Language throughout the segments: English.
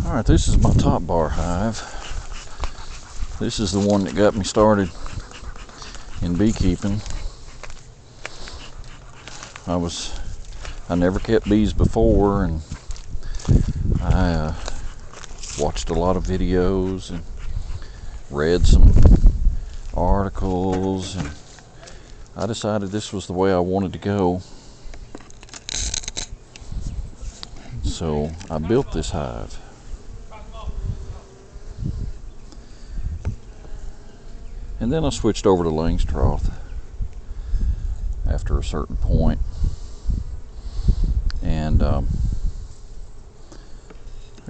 Alright, this is my top bar hive. This is the one that got me started in beekeeping. I never kept bees before, and I watched a lot of videos and read some articles, and I decided this was the way I wanted to go. So I built this hive. And then I switched over to Langstroth after a certain point. And I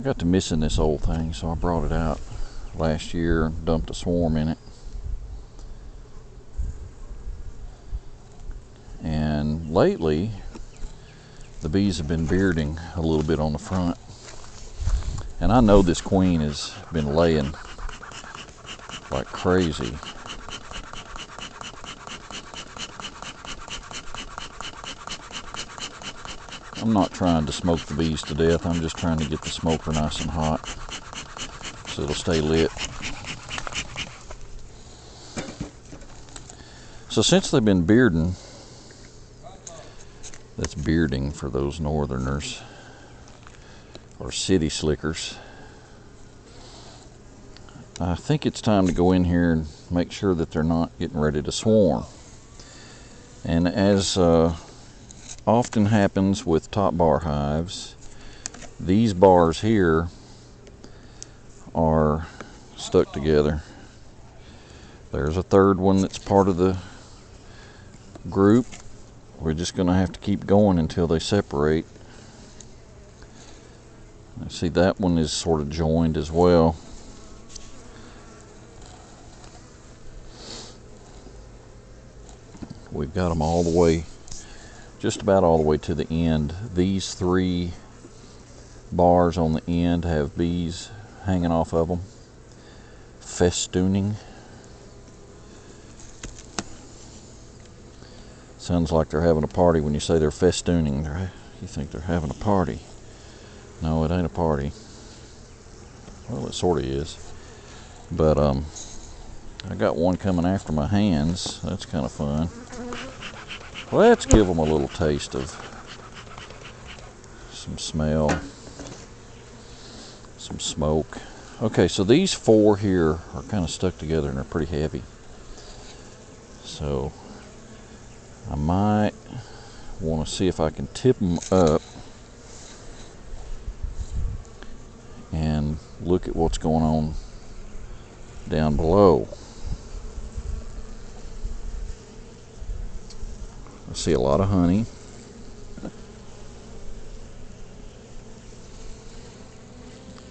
got to missing this old thing, so I brought it out last year and dumped a swarm in it. And lately, the bees have been bearding a little bit on the front. And I know this queen has been laying like crazy. I'm not trying to smoke the bees to death. I'm just trying to get the smoker nice and hot so it'll stay lit. So since they've been bearding, that's bearding for those northerners, or city slickers, I think it's time to go in here and make sure that they're not getting ready to swarm. And as often happens with top bar hives, these bars here are stuck together. There's a third one that's part of the group. We're just going to have to keep going until they separate. See, that one is sort of joined as well. We've got them all the way, just about all the way to the end. These three bars on the end have bees hanging off of them, festooning. Sounds like they're having a party when you say they're festooning. You think they're having a party. No, it ain't a party. Well, it sort of is. But I got one coming after my hands. That's kind of fun. Let's give them a little taste of some smell, some smoke. Okay, so these four here are kind of stuck together and they're pretty heavy. So I might want to see if I can tip them up and look at what's going on down below. I see a lot of honey.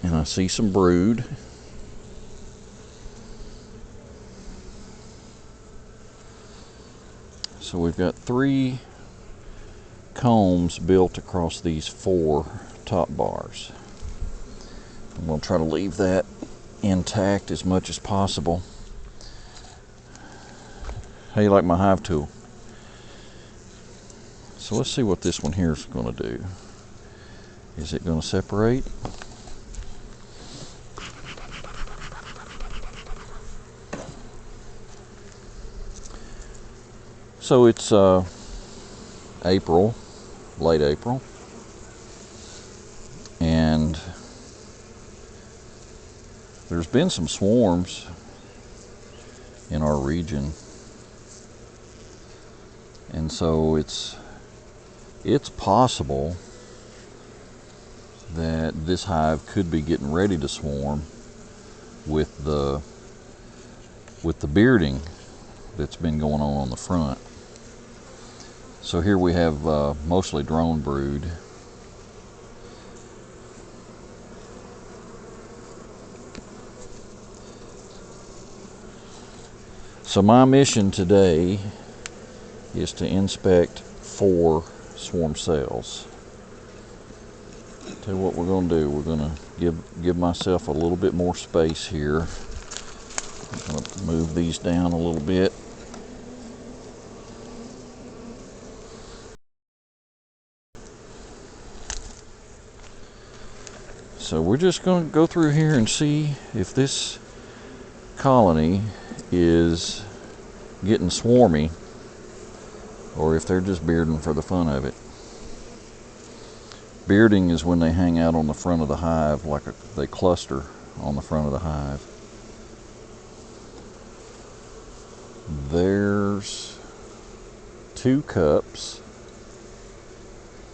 And I see some brood. So we've got 3 combs built across these 4 top bars. I'm going to try to leave that intact as much as possible. How you like my hive tool? So let's see what this one here is going to do. Is it going to separate? So it's April, late April, and there's been some swarms in our region, and so it's possible that this hive could be getting ready to swarm with the bearding that's been going on the front. So here we have mostly drone brood. So my mission today is to inspect 4 swarm cells. Tell you what we're going to do. We're going to give myself a little bit more space here. I'm going to move these down a little bit. so we're just going to go through here and see if this colony is getting swarmy or if they're just bearding for the fun of it. Bearding is when they hang out on the front of the hive, they cluster on the front of the hive. There's 2 cups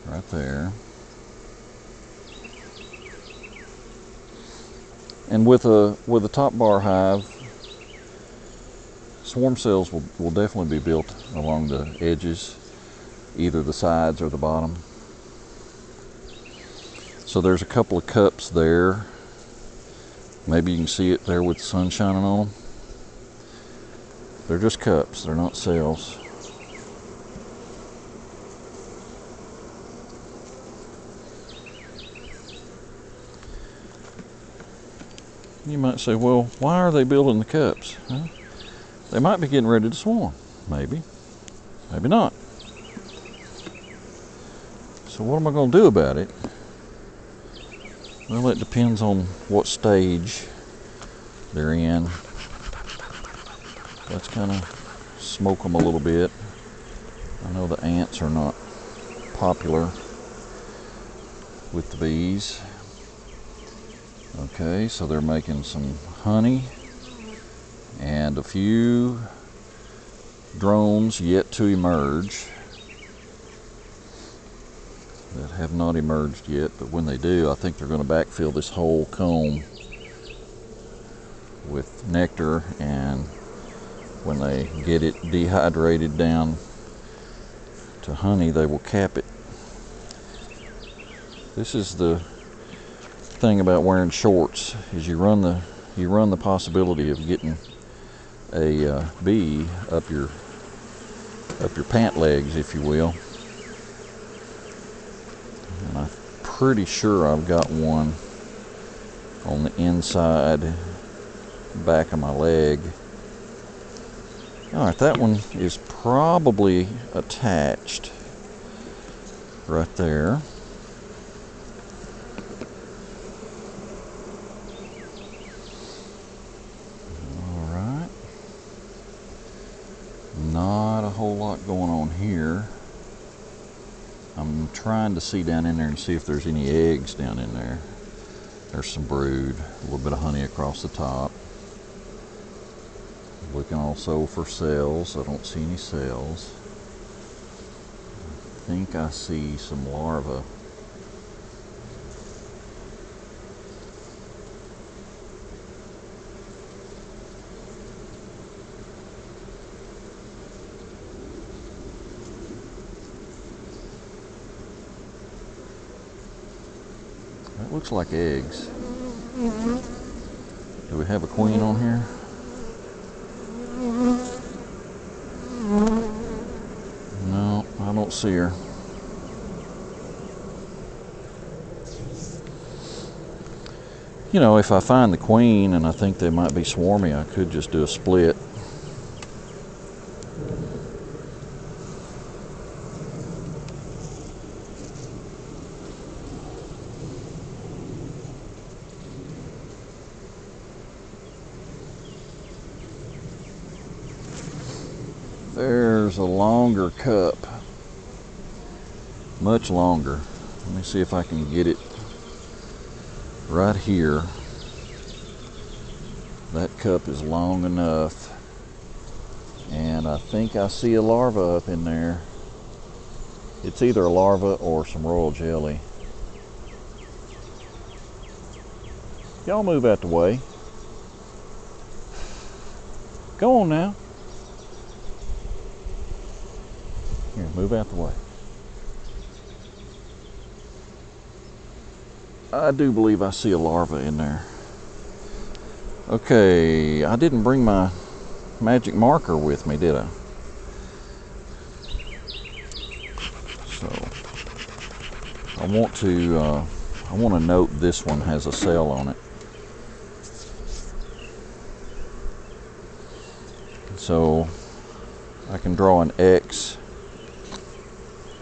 right there. And with a top bar hive, swarm cells will definitely be built along the edges, either the sides or the bottom. So there's a couple of cups there. Maybe you can see it there with the sun shining on them. They're just cups, they're not cells. You might say, well, why are they building the cups? Huh? They might be getting ready to swarm. Maybe. Maybe not. So what am I going to do about it? Well, it depends on what stage they're in. Let's kind of smoke them a little bit. I know the ants are not popular with the bees. Okay, so they're making some honey and a few drones yet to emerge that have not emerged yet, but when they do, I think they're going to backfill this whole comb with nectar, and when they get it dehydrated down to honey, they will cap it. This is the thing about wearing shorts, is you run the possibility of getting a bee up your pant legs, if you will. And I'm pretty sure I've got one on the inside back of my leg. All right, that one is probably attached right there. Not a whole lot going on here. I'm trying to see down in there and see if there's any eggs down in there. There's some brood, a little bit of honey across the top. Looking also for cells. I don't see any cells. I think I see some larvae. That looks like eggs. Do we have a queen on here? No, I don't see her. You know, if I find the queen and I think they might be swarmy, I could just do a split. There's a longer cup, much longer. Let me see if I can get it right here. That cup is long enough, and I think I see a larva up in there. It's either a larva or some royal jelly. Y'all move out the way. Go on now. Here, move out the way. I do believe I see a larva in there. Okay, I didn't bring my magic marker with me, did I? So I want to note this one has a cell on it. So I can draw an X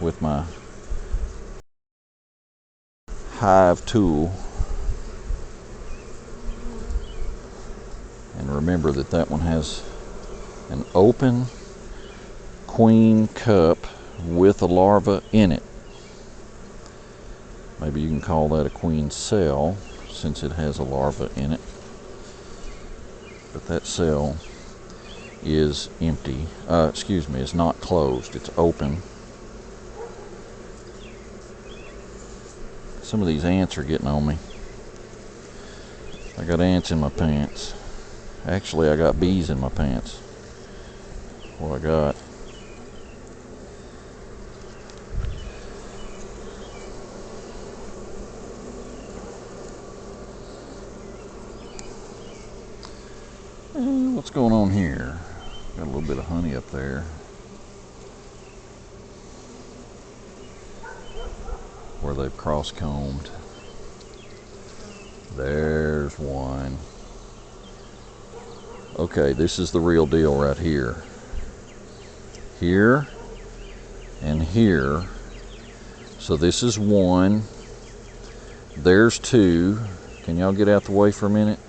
with my Hive tool And remember that that one has an open queen cup with a larva in it. Maybe you can call that a queen cell since it has a larva in it. But that cell is empty. It's not closed. It's open. Some of these ants are getting on me. I got ants in my pants. Actually, I got bees in my pants. What I got. What's going on here? Got a little bit of honey up there. Where they've cross-combed. There's one. Okay, this is the real deal right here. Here and here. So this is one. There's two. Can y'all get out the way for a minute?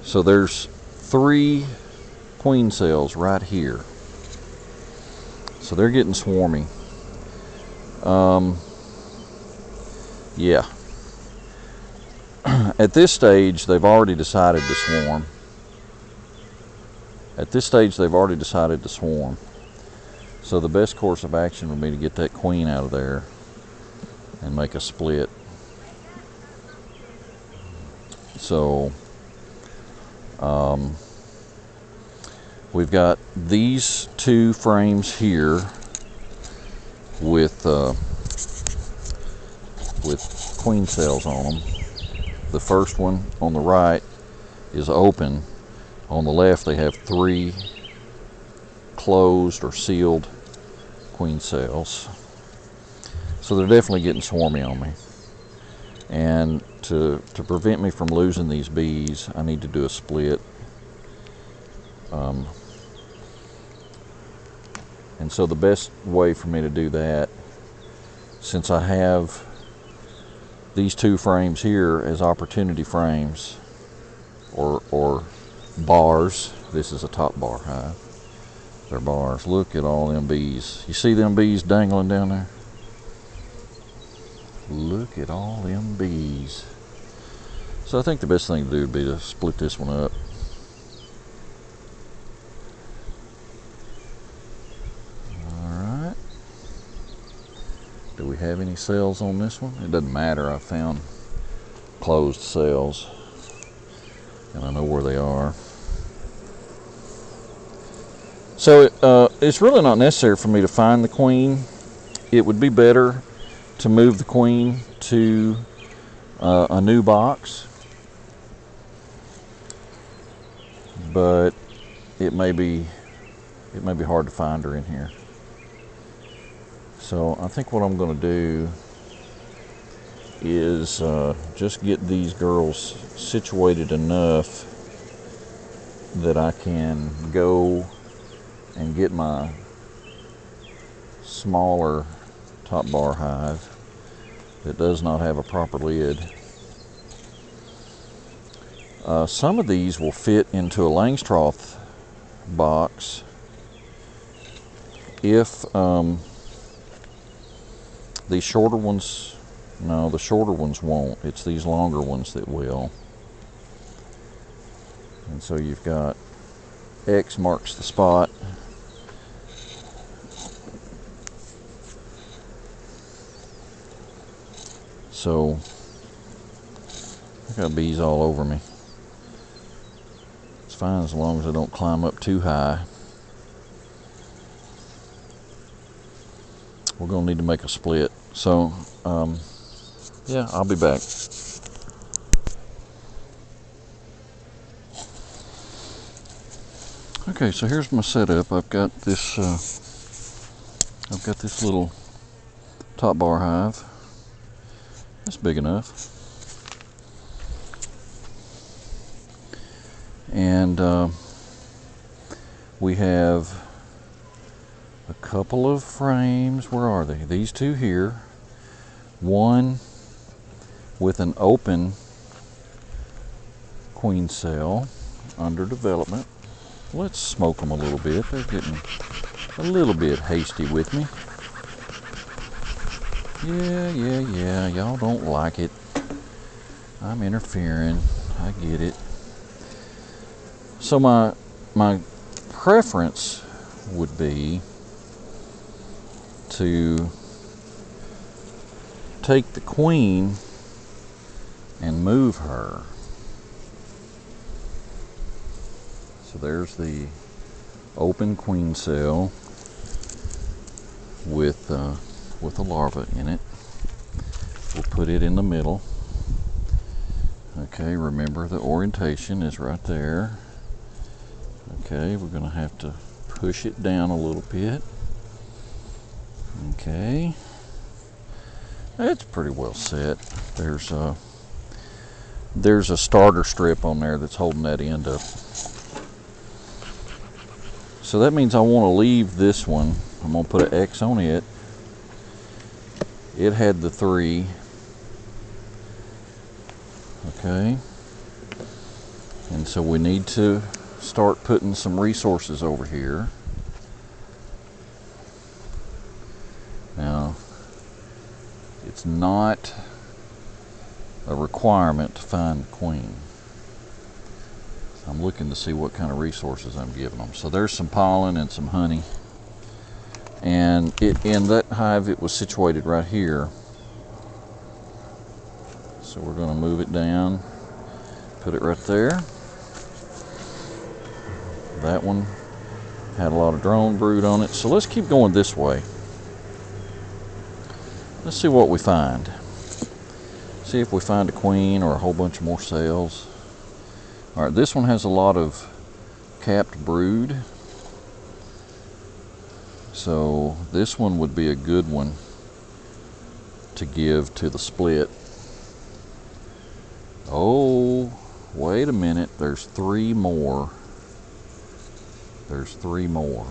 So there's 3 queen cells right here. So they're getting swarmy. Yeah. At this stage, they've already decided to swarm. So the best course of action would be to get that queen out of there and make a split. So we've got these 2 frames here with queen cells on them. The first one on the right is open. On the left they have 3 closed or sealed queen cells. So they're definitely getting swarmy on me. And to prevent me from losing these bees, I need to do a split. And so the best way for me to do that, since I have these 2 frames here as opportunity frames or bars. This is a top bar hive. They're bars. Look at all them bees. You see them bees dangling down there? Look at all them bees. So I think the best thing to do would be to split this one up. Alright. Do we have any cells on this one? It doesn't matter. I found closed cells and I know where they are. So it's really not necessary for me to find the queen. It would be better to move the queen to a new box, but it may be hard to find her in here. So I think what I'm going to do is just get these girls situated enough that I can go and get my smaller top bar hive that does not have a proper lid. Some of these will fit into a Langstroth box if these shorter ones, no, the shorter ones won't. It's these longer ones that will. And so you've got X marks the spot. So I got bees all over me. It's fine as long as I don't climb up too high. We're going to need to make a split. So yeah, I'll be back. Okay, so here's my setup. I've got this little top bar hive. That's big enough. And we have a couple of frames. Where are they? These 2 here. One with an open queen cell. under development. Let's smoke them a little bit. They're getting a little bit hasty with me. Yeah, y'all don't like it. I'm interfering, I get it. So my preference would be to take the queen and move her. So there's the open queen cell with a larva in it. We'll put it in the middle. Okay, remember the orientation is right there. Okay, we're going to have to push it down a little bit. Okay, it's pretty well set. There's a starter strip on there that's holding that end up. So that means I want to leave this one. I'm going to put an X on it. It had the 3. Okay, and so we need to start putting some resources over here. Now, it's not a requirement to find the queen. I'm looking to see what kind of resources I'm giving them. So there's some pollen and some honey. And in that hive, it was situated right here. So we're going to move it down, put it right there. That one had a lot of drone brood on it. So let's keep going this way. Let's see what we find. See if we find a queen or a whole bunch more cells. All right, this one has a lot of capped brood. So this one would be a good one to give to the split. Oh, wait a minute, there's 3 more. There's 3 more.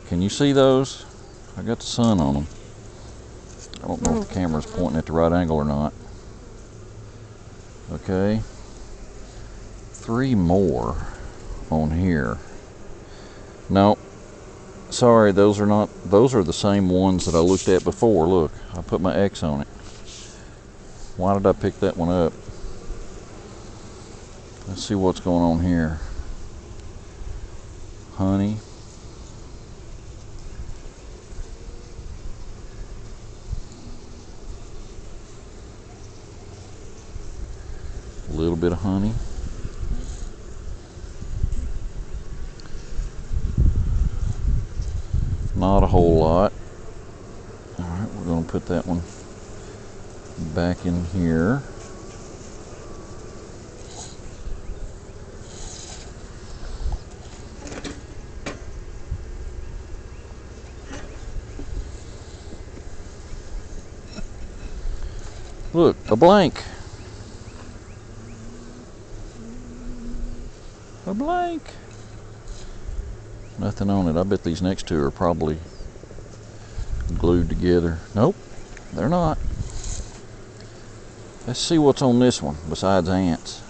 Can you see those? I got the sun on them. I don't know if the camera's pointing at the right angle or not. Okay. 3 more on here. No, sorry, those are not, those are the same ones that I looked at before. Look, I put my X on it. Why did I pick that one up? Let's see what's going on here. Honey. A little bit of honey. Not a whole lot. All right, we're going to put that one back in here. Look, a blank. A blank. Nothing on it. I bet these next 2 are probably glued together. Nope, they're not. Let's see what's on this one besides ants.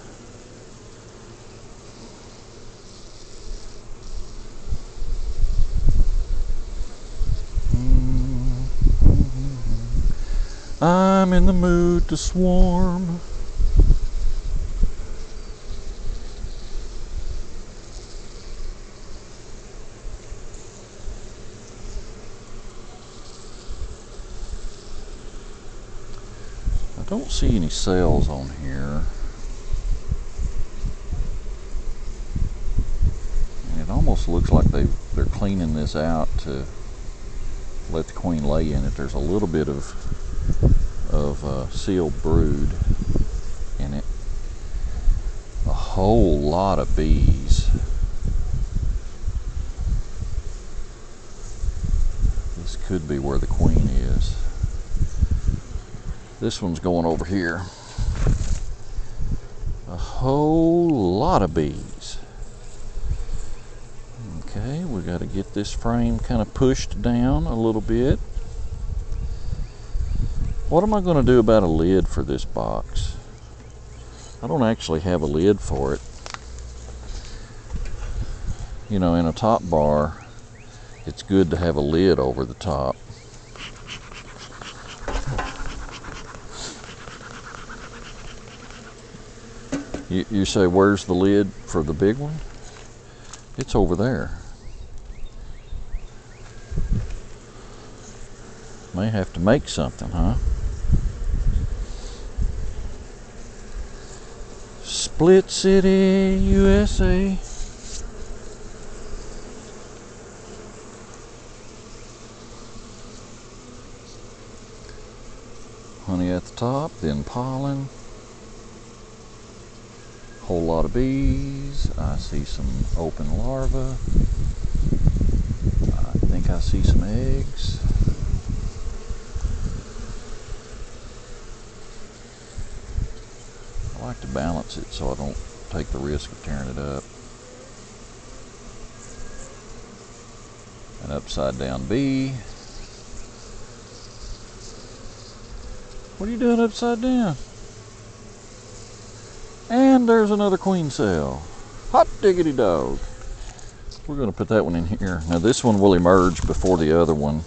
I'm in the mood to swarm. I don't see any cells on here. And it almost looks like they're cleaning this out to let the queen lay in it. There's a little bit of sealed brood in it. A whole lot of bees. This could be where the queen is. This one's going over here. A whole lot of bees. Okay, we got to get this frame kind of pushed down a little bit. What am I going to do about a lid for this box? I don't actually have a lid for it. you know, in a top bar, it's good to have a lid over the top. You say, where's the lid for the big one? It's over there. May have to make something, huh? Split City, USA. Honey at the top, then pollen. Whole lot of bees. I see some open larvae. I think I see some eggs. I like to balance it so I don't take the risk of tearing it up. An upside down bee. What are you doing upside down? And there's another queen cell. Hot diggity dog. We're going to put that one in here. Now this one will emerge before the other one.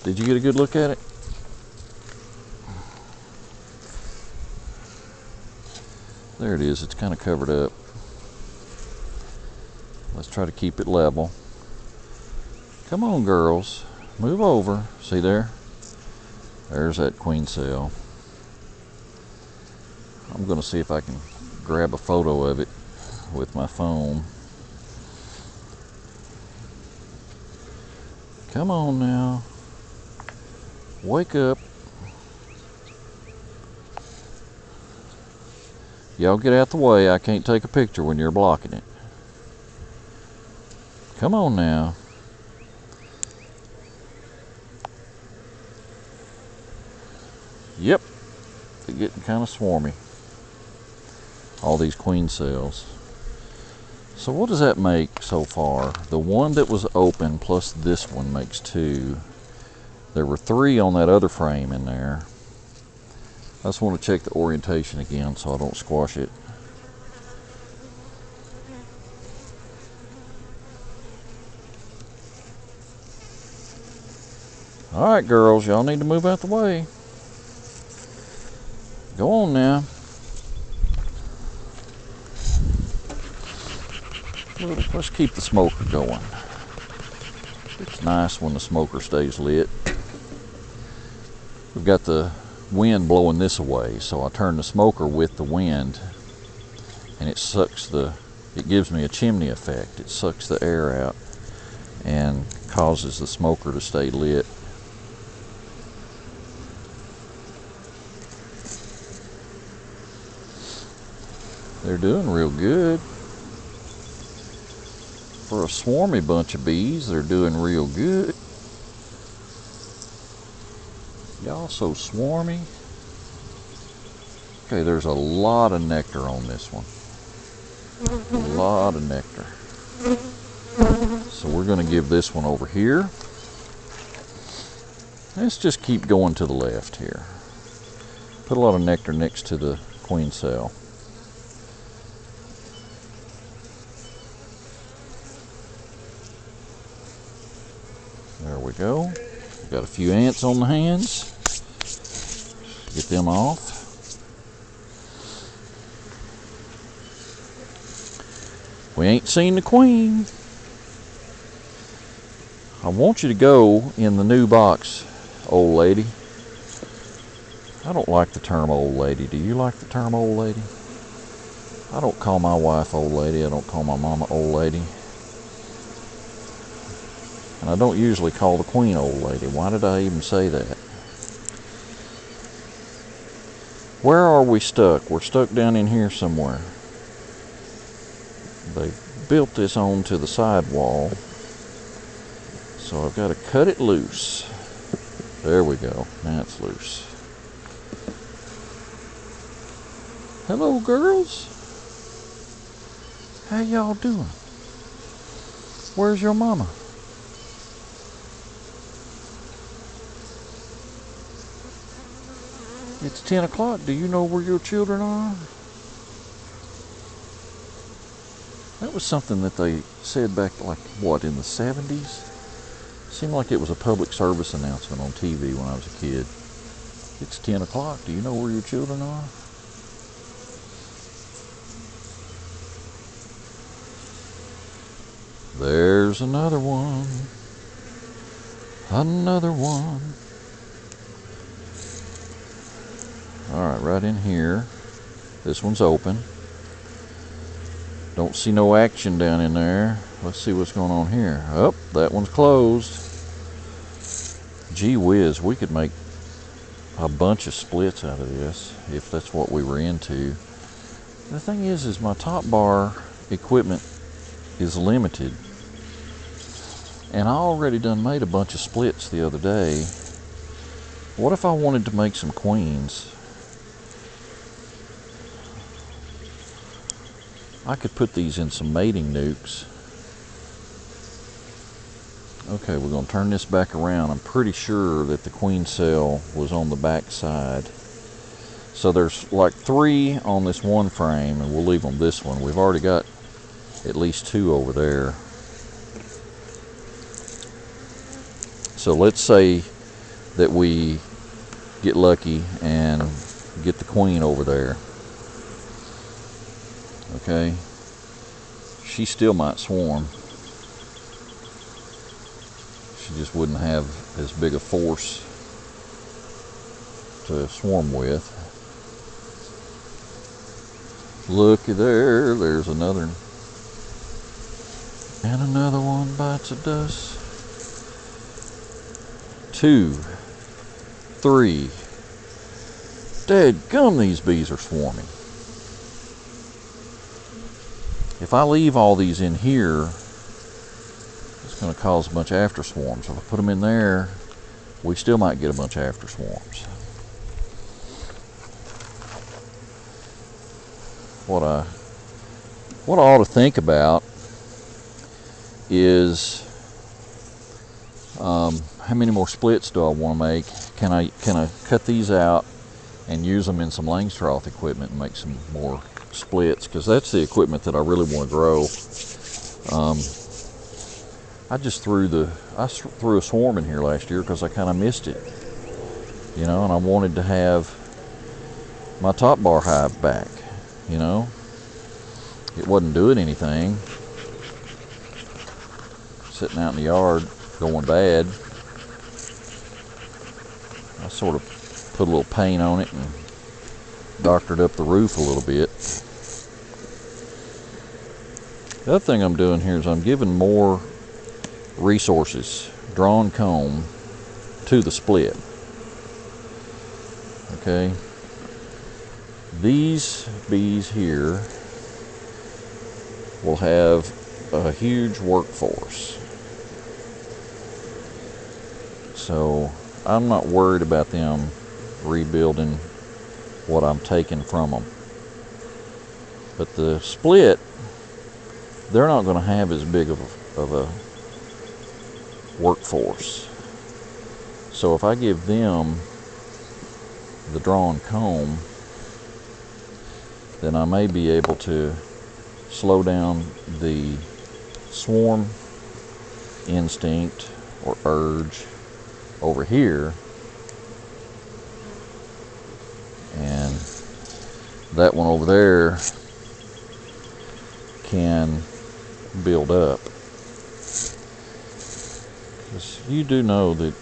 Did you get a good look at it? There it is. It's kind of covered up. Let's try to keep it level. Come on, girls. Move over. See there? There's that queen cell. I'm going to see if I can grab a photo of it with my phone. Come on now. Wake up. Y'all get out the way. I can't take a picture when you're blocking it. Come on now. Yep. They're getting kind of swarmy. All these queen cells. So what does that make so far? The one that was open plus this one makes 2. There were 3 on that other frame in there. I just want to check the orientation again so I don't squash it. Alright girls, y'all need to move out the way. Go on now. Let's keep the smoker going. It's nice when the smoker stays lit. We've got the wind blowing this away, so I turn the smoker with the wind and it sucks it gives me a chimney effect. It sucks the air out and causes the smoker to stay lit. They're doing real good. For a swarmy bunch of bees, they're doing real good. Y'all so swarmy. Okay, there's a lot of nectar on this one. A lot of nectar. So we're going to give this one over here. Let's just keep going to the left here. Put a lot of nectar next to the queen cell. There we go. Got a few ants on the hands. Get them off. We ain't seen the queen. I want you to go in the new box, old lady. I don't like the term old lady. Do you like the term old lady? I don't call my wife old lady. I don't call my mama old lady. And I don't usually call the queen old lady. Why did I even say that? Where are we stuck? We're stuck down in here somewhere. They built this onto the sidewall. So I've got to cut it loose. There we go. Now it's loose. Hello, girls. How y'all doing? Where's your mama? It's 10 o'clock. Do you know where your children are? That was something that they said back, like, what, in the 70s? Seemed like it was a public service announcement on TV when I was a kid. It's 10 o'clock. Do you know where your children are? There's another one. Another one. Alright, right in here. This one's open. Don't see no action down in there. Let's see what's going on here. Oh, that one's closed. Gee whiz, we could make a bunch of splits out of this if that's what we were into. The thing is my top bar equipment is limited. And I already done made a bunch of splits the other day. What if I wanted to make some queens? I could put these in some mating nukes. Okay, we're going to turn this back around. I'm pretty sure that the queen cell was on the back side. So there's like 3 on this one frame, and we'll leave on this one. We've already got at least 2 over there. So let's say that we get lucky and get the queen over there. Okay, she still might swarm. She just wouldn't have as big a force to swarm with. Looky there, there's another. And another one bites the dust. 2, 3. Dadgum, these bees are swarming. If I leave all these in here, it's going to cause a bunch of after swarms. If I put them in there, we still might get a bunch of after swarms. What I ought to think about is how many more splits do I want to make? Can I cut these out and use them in some Langstroth equipment and make some more splits? Because that's the equipment that I really want to grow. I just threw a swarm in here last year because I kind of missed it, you know, and I wanted to have my top bar hive back, you know. It wasn't doing anything, sitting out in the yard going bad. I sort of put a little paint on it and doctored up the roof a little bit. The other thing I'm doing here is I'm giving more resources, drawn comb, to the split. Okay, these bees here will have a huge workforce, so I'm not worried about them rebuilding what I'm taking from them. But the split, they're not going to have as big of a workforce. So if I give them the drawn comb, then I may be able to slow down the swarm instinct or urge over here, and that one over there can build up. Because you do know that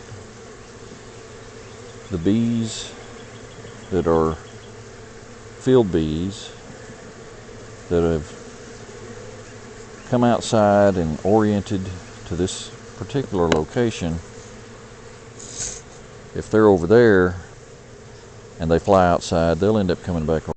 the bees that are field bees that have come outside and oriented to this particular location, if they're over there and they fly outside, they'll end up coming back over.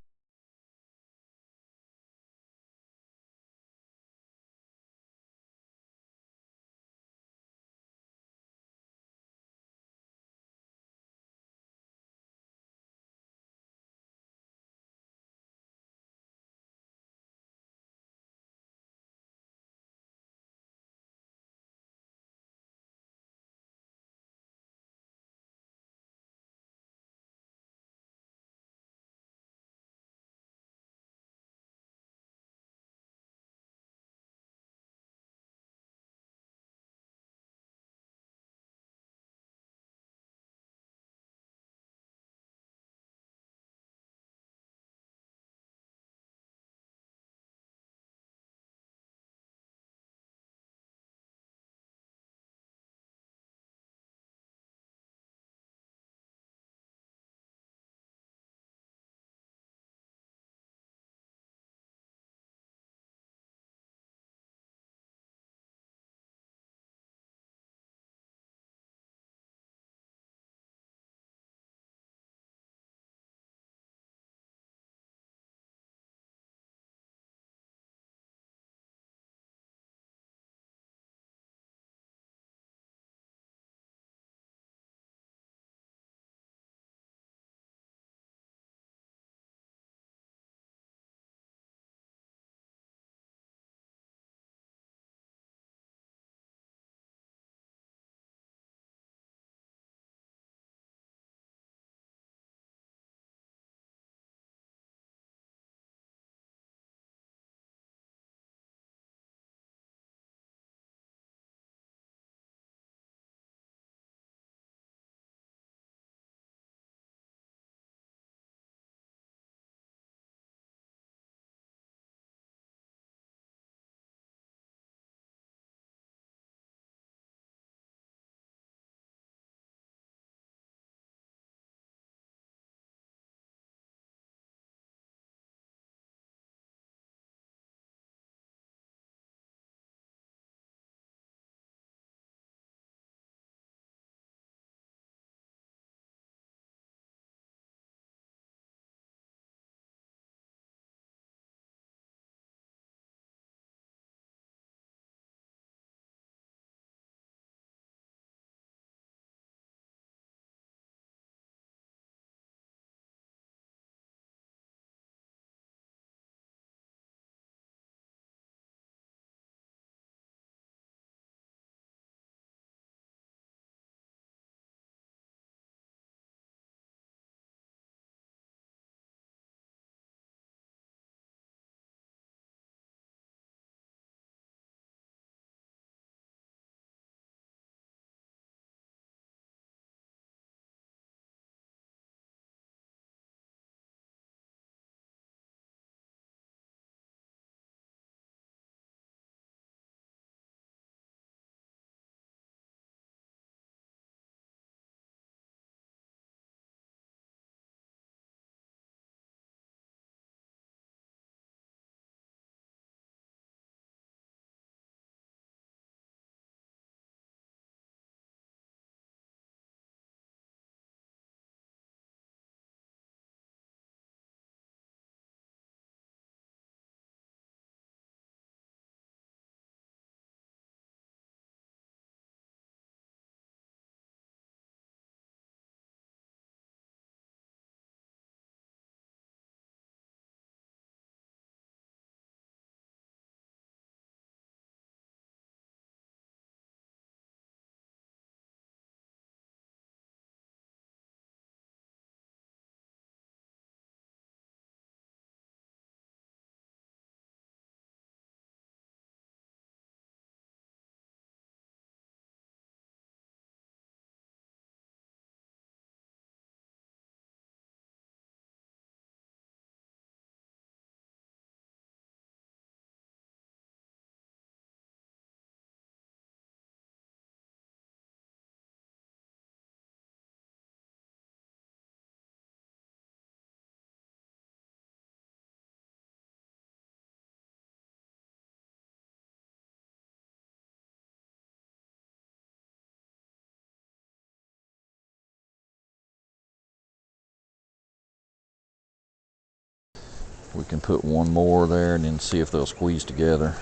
We can put one more there and then see if they'll squeeze together.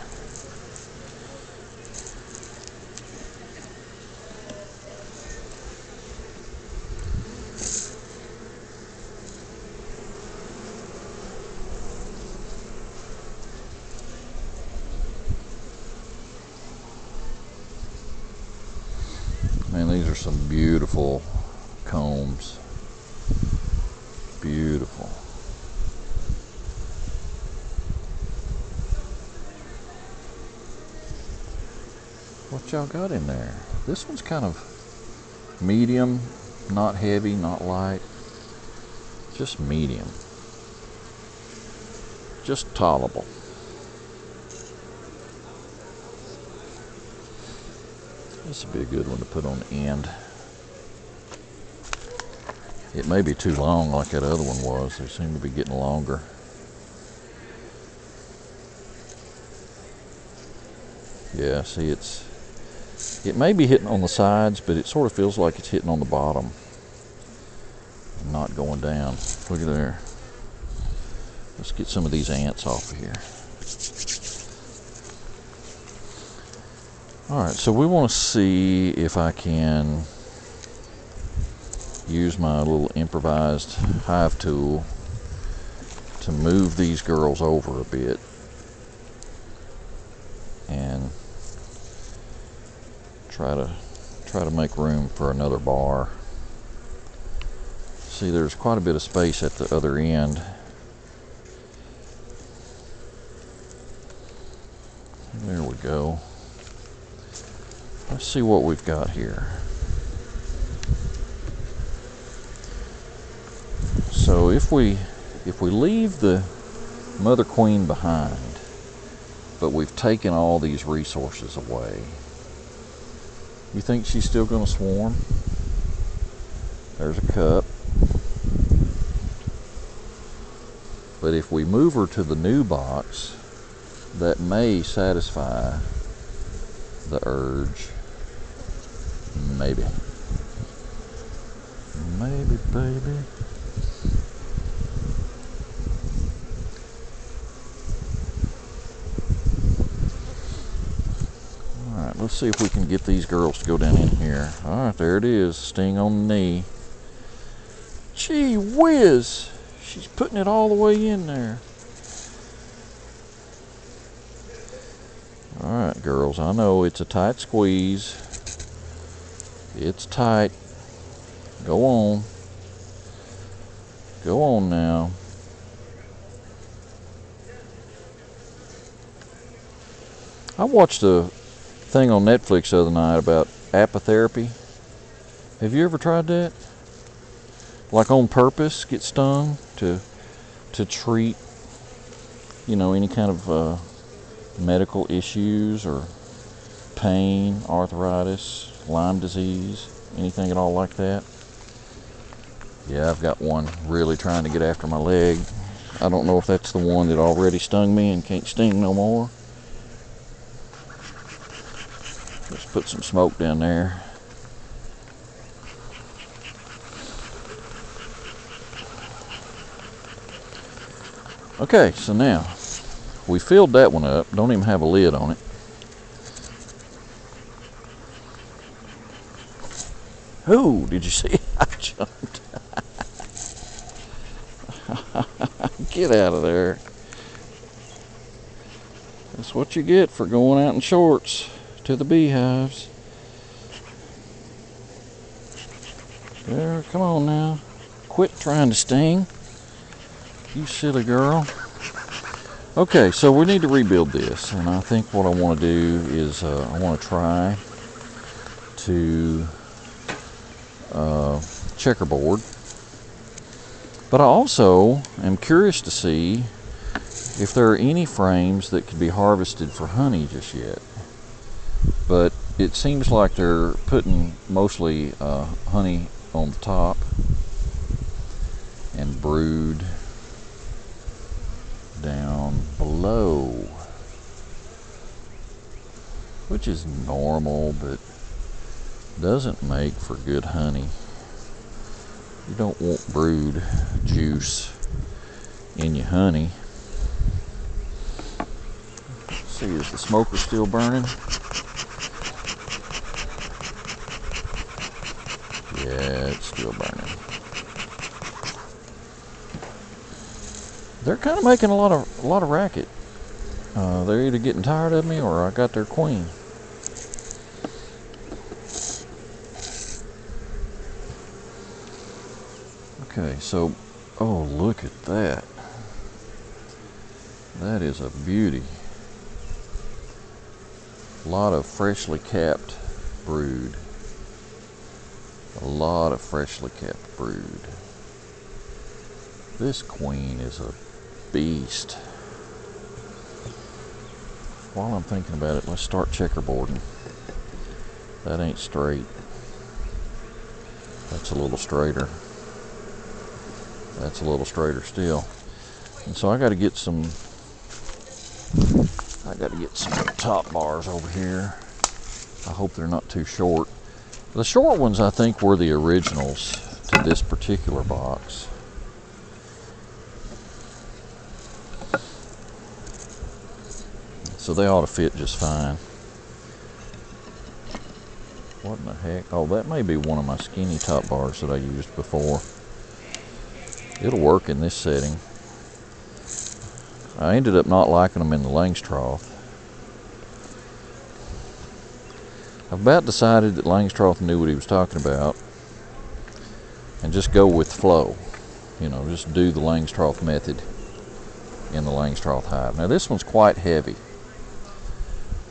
Man, these are some beautiful combs. Beautiful. What y'all got in there? This one's kind of medium, not heavy, not light. Just medium. Just tolerable. This would be a good one to put on the end. It may be too long like that other one was. They seem to be getting longer. Yeah, see, it may be hitting on the sides, but it sort of feels like it's hitting on the bottom and not going down. Look at there. Let's get some of these ants off of here. Alright, so we want to see if I can use my little improvised hive tool to move these girls over a bit and try to make room for another bar. See, there's quite a bit of space at the other end. There we go. Let's see what we've got here. So if we leave the mother queen behind, but we've taken all these resources away, you think she's still going to swarm? There's a cup. But if we move her to the new box, that may satisfy the urge. Maybe. Maybe, baby. Alright, let's see if we can get these girls to go down in here. Alright, there it is. Sting on the knee. Gee whiz! She's putting it all the way in there. Alright, girls, I know it's a tight squeeze. It's tight. Go on. Go on now. I watched a thing on Netflix the other night about apitherapy. Have you ever tried that? Like on purpose, get stung to treat, you know, any kind of medical issues or pain, arthritis, Lyme disease, anything at all like that. Yeah, I've got one really trying to get after my leg. I don't know if that's the one that already stung me and can't sting no more. Let's put some smoke down there. Okay, so now we filled that one up. Don't even have a lid on it. Oh, did you see? I jumped. Get out of there. That's what you get for going out in shorts to the beehives. There, come on now. Quit trying to sting. You silly girl. Okay, so we need to rebuild this, and I think what I want to do is I want to try to checkerboard, but I also am curious to see if there are any frames that could be harvested for honey just yet. But it seems like they're putting mostly honey on the top and brood down below, which is normal, but doesn't make for good honey. You don't want brood juice in your honey. see, is the smoker still burning? Yeah, it's still burning. They're kind of making a lot of racket. They're either getting tired of me or I got their queen. Okay, so, oh, look at that. That is a beauty. A lot of freshly capped brood. A lot of freshly capped brood. This queen is a beast. While I'm thinking about it, let's start checkerboarding. That ain't straight. That's a little straighter. That's a little straighter still. And so I got to get some top bars over here. I hope they're not too short. The short ones I think were the originals to this particular box. So they ought to fit just fine. What in the heck? Oh, that may be one of my skinny top bars that I used before. It'll work in this setting. I ended up not liking them in the Langstroth. I've about decided that Langstroth knew what he was talking about and just go with the flow. You know, just do the Langstroth method in the Langstroth hive. Now this one's quite heavy.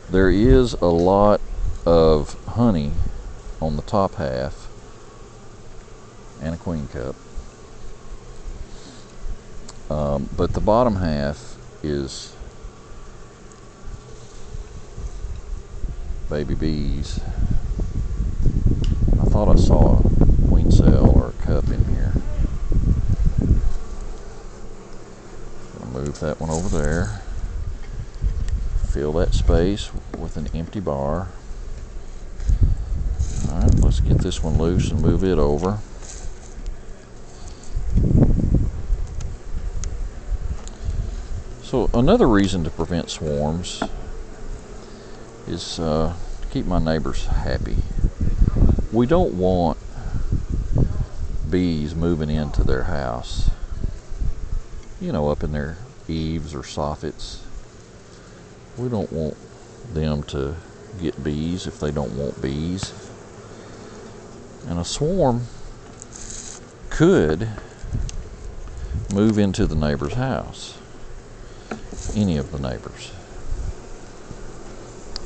There is a lot of honey on the top half and a queen cup. But the bottom half is baby bees. I thought I saw a queen cell or a cup in here. I'll move that one over there. Fill that space with an empty bar. Alright, let's get this one loose and move it over. So another reason to prevent swarms is to keep my neighbors happy. We don't want bees moving into their house, you know, up in their eaves or soffits. We don't want them to get bees if they don't want bees. And a swarm could move into the neighbor's house. Any of the neighbors.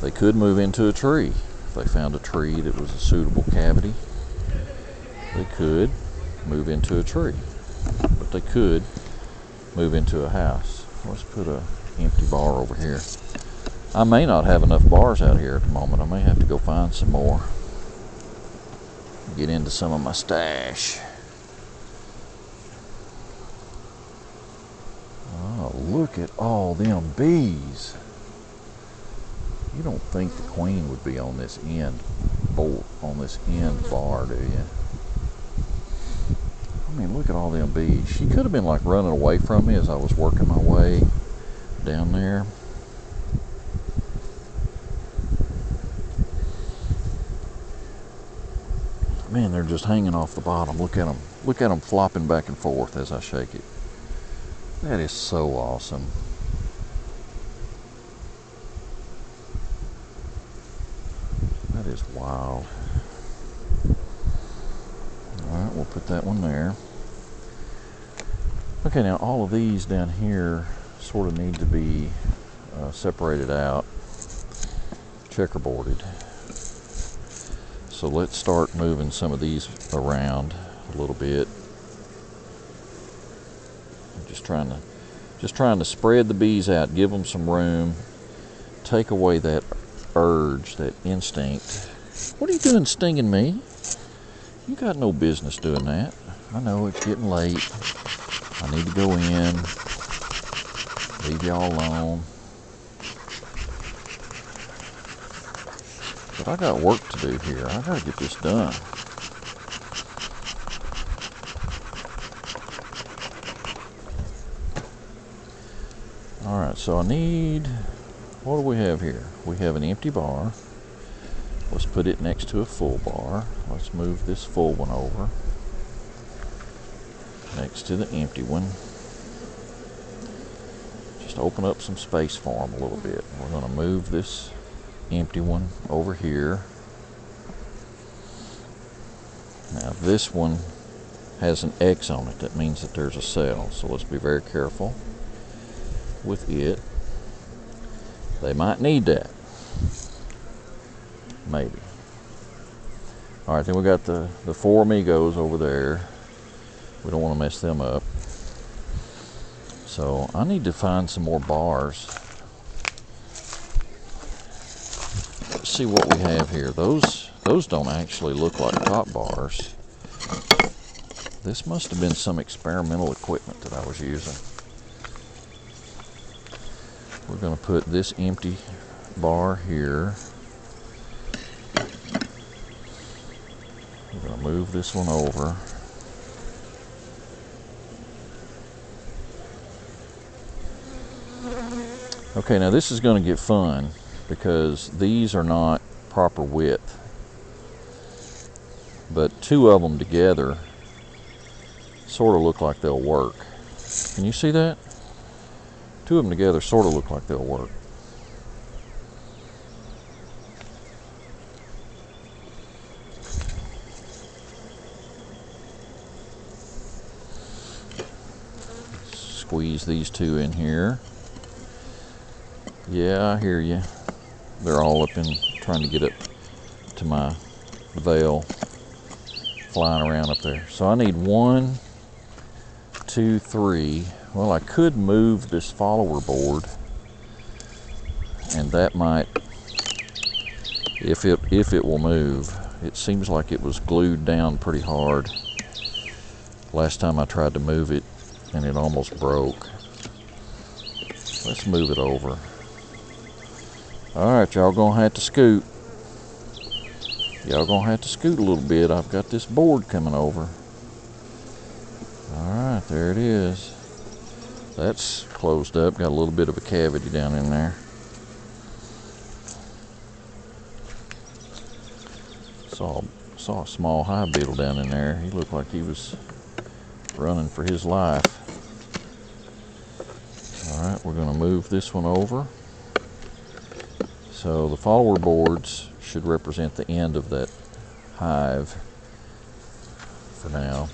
They could move into a tree. If they found a tree that was a suitable cavity, they could move into a tree. But they could move into a house. Let's put an empty bar over here. I may not have enough bars out here at the moment. I may have to go find some more. Get into some of my stash. Oh, look at all them bees. You don't think the queen would be on this end bar, do you? I mean, look at all them bees. She could have been like running away from me as I was working my way down there. Man, they're just hanging off the bottom. Look at them. Look at them flopping back and forth as I shake it. That is so awesome. That is wild. Alright, we'll put that one there. Okay, now all of these down here sort of need to be separated out, checkerboarded. So let's start moving some of these around a little bit. Just trying to spread the bees out, give them some room, take away that urge, that instinct. What are you doing stinging me? You got no business doing that. I know it's getting late. I need to go in, leave y'all alone. But I got work to do here. I gotta get this done. Alright, so I need what do we have here? We have an empty bar. Let's put it next to a full bar. Let's move this full one over next to the empty one. Just open up some space for them a little bit. We're going to move this empty one over here. Now this one has an X on it. That means that there's a cell. So let's be very careful with it. They might need that. Maybe. Alright, then we got the four amigos over there. We don't want to mess them up. So I need to find some more bars. Let's see what we have here. Those don't actually look like top bars. This must have been some experimental equipment that I was using. We're going to put this empty bar here. We're going to move this one over. Okay, now this is going to get fun because these are not proper width. But two of them together sort of look like they'll work. Can you see that? Two of them together sort of look like they'll work. Squeeze these two in here. Yeah, I hear you. They're all up in, trying to get up to my veil, flying around up there. So I need 1, 2, 3. Well, I could move this follower board, and that might, if it will move. It seems like it was glued down pretty hard last time I tried to move it, and it almost broke. Let's move it over. Alright, y'all gonna have to scoot. Y'all gonna have to scoot a little bit. I've got this board coming over. Alright, there it is. That's closed up. Got a little bit of a cavity down in there. Saw a small hive beetle down in there. He looked like he was running for his life. Alright, we're gonna move this one over. So the follower boards should represent the end of that hive for now.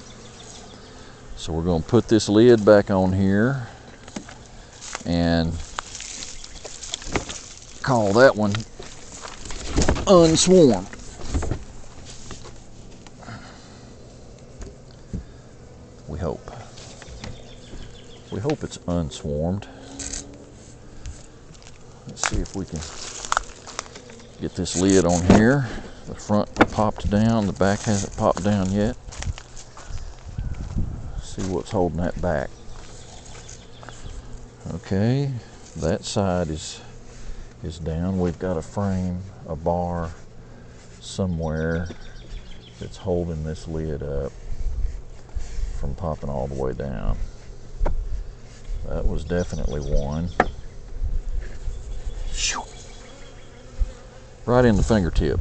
So we're going to put this lid back on here and call that one unswarmed. We hope. We hope it's unswarmed. Let's see if we can get this lid on here. The front popped down, the back hasn't popped down yet. See what's holding that back. Okay, that side is down. We've got a frame, a bar somewhere that's holding this lid up from popping all the way down. That was definitely one. Right in the fingertip.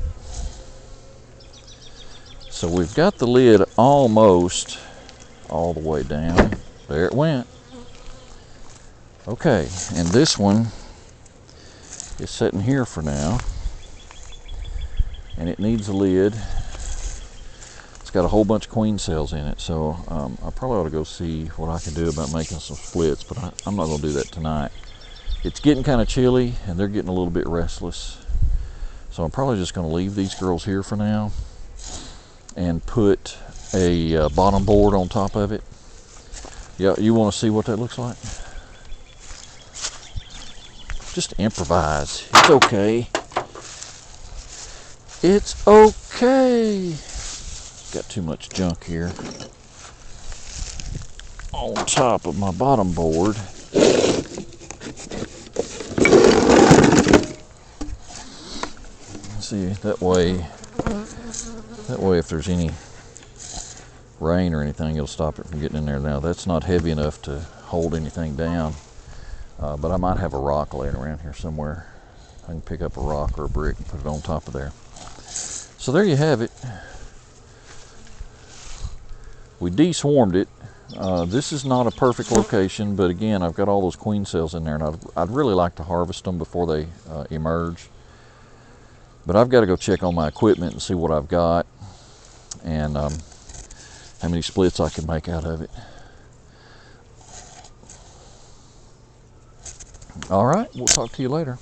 So we've got the lid almost all the way down. There it went. Okay, and this one is sitting here for now, and it needs a lid. It's got a whole bunch of queen cells in it, so I probably ought to go see what I can do about making some splits, but I'm not going to do that tonight. It's getting kind of chilly, and they're getting a little bit restless. So I'm probably just going to leave these girls here for now and put a bottom board on top of it. Yeah, you want to see what that looks like? Just improvise. It's okay. It's okay. Got too much junk here on top of my bottom board. See, that way if there's any rain or anything, it'll stop it from getting in there. Now that's not heavy enough to hold anything down, but I might have a rock laying around here somewhere I can pick up a rock or a brick and put it on top of there. So there you have it. We deswarmed it. This is not a perfect location, but again, I've got all those queen cells in there, and I'd really like to harvest them before they emerge. But I've got to go check on my equipment and see what I've got, and how many splits I can make out of it. All right, we'll talk to you later.